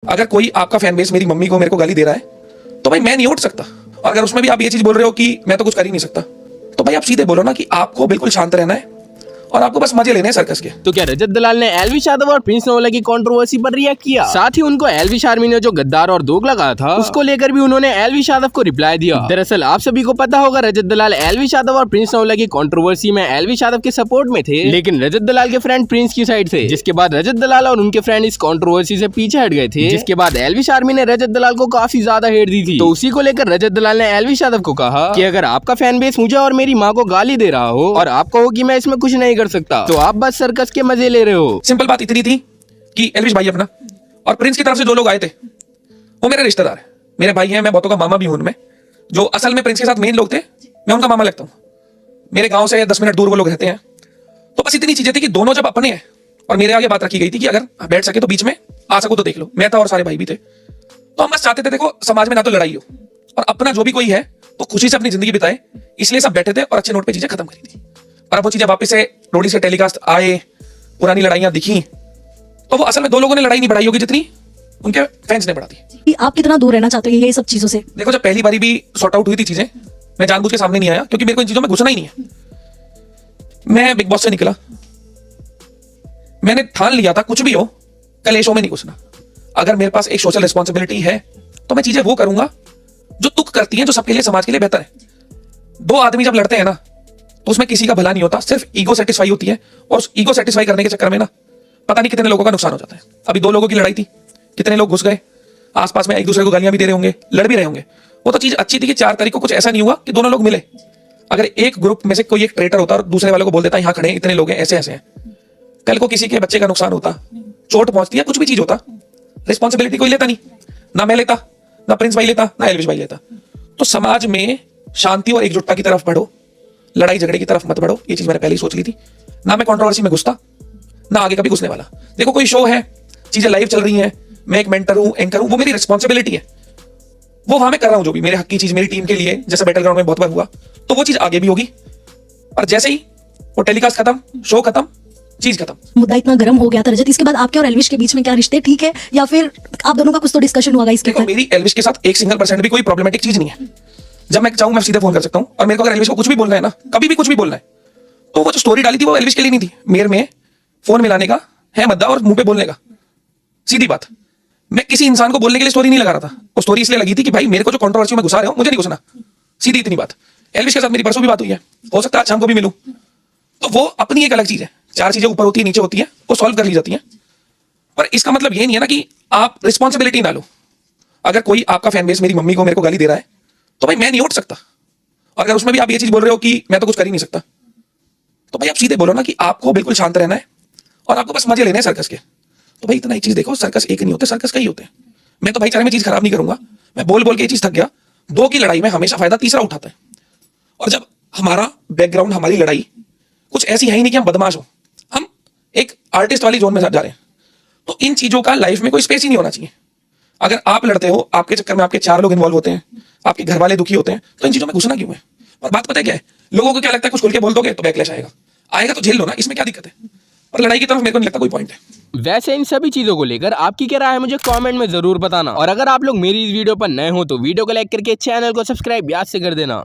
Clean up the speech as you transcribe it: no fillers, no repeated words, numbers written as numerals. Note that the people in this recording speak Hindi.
अगर कोई आपका फैन बेस मेरी मम्मी को मेरे को गाली दे रहा है तो भाई मैं नहीं उठ सकता। और अगर उसमें भी आप ये चीज बोल रहे हो कि मैं तो कुछ कर ही नहीं सकता, तो भाई आप सीधे बोलो ना कि आपको बिल्कुल शांत रहना है और आपको बस मजे लेने हैं सर्कस के। तो क्या रजत दलाल ने एलविश यादव और प्रिंस नोवाला की कंट्रोवर्सी पर रिएक्ट किया? साथ ही उनको एलविश आर्मी ने जो गद्दार और दोगला कहा था उसको लेकर भी उन्होंने एलविश यादव को रिप्लाई दिया। दरअसल आप सभी को पता होगा रजत दलाल एलविश यादव और प्रिंस नोवाला की कंट्रोवर्सी में एलविश यादव के सपोर्ट में थे, लेकिन रजत दलाल के फ्रेंड प्रिंस की साइड थे, जिसके बाद रजत दलाल और उनके फ्रेंड इस कंट्रोवर्सी से पीछे हट गए थे, जिसके बाद एलविश आर्मी ने रजत दलाल को काफी ज्यादा हेट दी थी। तो उसी को लेकर रजत दलाल ने एलविश यादव को कहा कि अगर आपका फैन बेस मुझे और मेरी माँ को गाली दे रहा हो और आप कहो कि मैं इसमें कुछ नहीं कर सकता, तो आप बस सर्कस के मजे ले रहे हो। सिंपल बात इतनी थी कि एलविश भाई अपना और प्रिंस की तरफ से जो लोग आए थे वो मेरे रिश्तेदार हैं, मेरे भाई हैं, मैं बहुतों का मामा भी हूं उनमें। जो असल में प्रिंस के साथ मेन लोग थे मैं उनका मामा लगता हूं। मेरे गांव से 10 मिनट दूर वो लोग रहते हैं। तो बस इतनी चीजें थी कि दोनों जब अपने हैं और मेरे आगे बात रखी गई थी कि अगर बैठ सके तो बीच में आ सको तो देख लो, मैं था और सारे भाई भी थे। तो हम बस चाहते थे देखो समाज में ना तो लड़ाई हो और अपना जो भी कोई है तो खुशी से अपनी जिंदगी बिताए, इसलिए सब बैठे थे और अच्छे नोट पे चीजें खत्म करी थी। और अब वो चीजें वापस से रोडी से टेलीकास्ट आए, पुरानी लड़ाइयां दिखी, तो वो असल में दो लोगों ने लड़ाई नहीं बढ़ाई होगी जितनी उनके फैंस ने बढ़ा दी। आप कितना दूर रहना चाहते हो ये सब चीजों से? देखो जब पहली बारी भी सॉर्ट आउट हुई थी चीजें, मैं जानबूझ के सामने नहीं आया क्योंकि मेरे को इन चीजों में घुसना ही नहीं है। मैं बिग बॉस से निकला, मैंने ठान लिया था कुछ भी हो कलेशों में नहीं घुसना। अगर मेरे पास एक सोशल रिस्पॉन्सिबिलिटी है तो मैं चीजें वो करूंगा जो तुक करती हैं, जो सबके लिए समाज के लिए बेहतर है। दो आदमी जब लड़ते हैं ना तो उसमें किसी का भला नहीं होता, सिर्फ ईगो सेटिस्फाई होती है और उस ईगो सेटिस्फाई करने के चक्कर में ना पता नहीं कितने लोगों का नुकसान हो जाता है। अभी दो लोगों की लड़ाई थी, कितने लोग घुस गए, आसपास में एक दूसरे को गालियां भी दे रहे होंगे, लड़ भी रहे होंगे। वो तो चीज अच्छी थी कि 4 तारीख को कुछ ऐसा नहीं हुआ कि दोनों लोग मिले। अगर एक ग्रुप में से कोई एक ट्रेटर होता और दूसरे वालों को बोल देता यहाँ खड़े इतने लोग हैं, ऐसे ऐसे हैं, कल को किसी के बच्चे का नुकसान होता, चोट पहुंचती है, कुछ भी चीज होता, रिस्पॉन्सिबिलिटी कोई लेता नहीं, ना मैं लेता, ना प्रिंस भाई लेता, ना एलविश भाई लेता। तो समाज में शांति और एकजुटता की तरफ बढ़ो, लड़ाई झगड़े की तरफ मत बढ़ो। ये चीज मैंने पहले ही सोच ली थी। ना मैं कंट्रोवर्सी में घुसता, ना आगे कभी घुसने वाला। देखो कोई शो है, चीजें लाइव चल रही हैं, मैं एक मेंटर हूं, एंकर हूं, वो मेरी रिस्पॉन्सिबिलिटी है, वो वहां मैं कर रहा हूं जो भी मेरे हक की चीज मेरी टीम के लिए, जैसे बैटल ग्राउंड में बहुत बार हुआ, तो वो चीज आगे भी होगी। और जैसे ही वो टेलीकास्ट खत्म, शो खत्म, चीज खत्म। मुद्दा इतना गर्म हो गया था रजत, इसके बाद आपके और एलविश के बीच में क्या रिश्ते ठीक है या फिर आप दोनों का कुछ तो डिस्कशन हुआ इसके देखो मेरी एलविश के साथ 1% भी कोई प्रॉब्लमेटिक चीज नहीं है। जब मैं चाहूं मैं सीधे फोन कर सकता हूं और मेरे को अगर एलविश को कुछ भी बोलना है ना, कभी भी कुछ भी बोलना है, तो वो जो स्टोरी डाली थी वो एलविश के लिए नहीं थी, मेरे में फोन मिलाने का है मुद्दा और मुंह पे बोलने का। सीधी बात, मैं किसी इंसान को बोलने के लिए स्टोरी नहीं लगा रहा था। वो स्टोरी इसलिए लगी थी कि भाई मेरे को जो कंट्रोवर्सी में घुसा रहे हो मुझे नहीं घुसना। सीधी इतनी बात। एलविश के साथ मेरी परसों भी बात हुई है, हो सकता है आज शाम को भी मिलूं, तो वो अपनी एक अलग चीज है। 4 चीजें ऊपर होती है, नीचे होती है, वो सॉल्व कर ली जाती है। पर इसका मतलब ये नहीं है ना कि आप रिस्पॉन्सिबिलिटी ना लो। अगर कोई आपका फैन बेस मेरी मम्मी को मेरे को गाली दे रहा है तो भाई मैं नहीं उठ सकता। और अगर उसमें भी आप ये चीज बोल रहे हो कि मैं तो कुछ कर ही नहीं सकता, तो भाई आप सीधे बोलो ना कि आपको बिल्कुल शांत रहना है और आपको बस मजे लेने हैं सर्कस के। तो भाई इतना ही चीज देखो, सर्कस एक नहीं होते, सर्कस कई होते हैं। मैं तो भाईचारे में चीज खराब नहीं करूंगा। मैं बोल बोल के ये चीज थक गया। 2 की लड़ाई में हमेशा फायदा तीसरा उठाता है। और जब हमारा बैकग्राउंड, हमारी लड़ाई कुछ ऐसी है ही नहीं कि हम बदमाश हो, हम एक आर्टिस्ट वाली जोन में जा रहे हैं, तो इन चीजों का लाइफ में कोई स्पेस ही नहीं होना चाहिए। अगर आप लड़ते हो, आपके चक्कर में आपके 4 लोग इन्वॉल्व होते हैं, आपके घर वाले दुखी होते हैं, तो इन चीजों में घुसना क्यों है? और बात पता है क्या है, लोगों को क्या लगता है कुछ खुल के बोल दोगे तो बैकलैश आएगा तो झेल लो ना, इसमें क्या दिक्कत है? और लड़ाई की तरफ मेरे को नहीं लगता कोई पॉइंट है। वैसे इन सभी चीजों को लेकर आपकी क्या राय है मुझे कमेंट में जरूर बताना। और अगर आप लोग मेरी इस वीडियो पर नए हो तो वीडियो को लाइक करके चैनल को सब्सक्राइब याद से कर देना।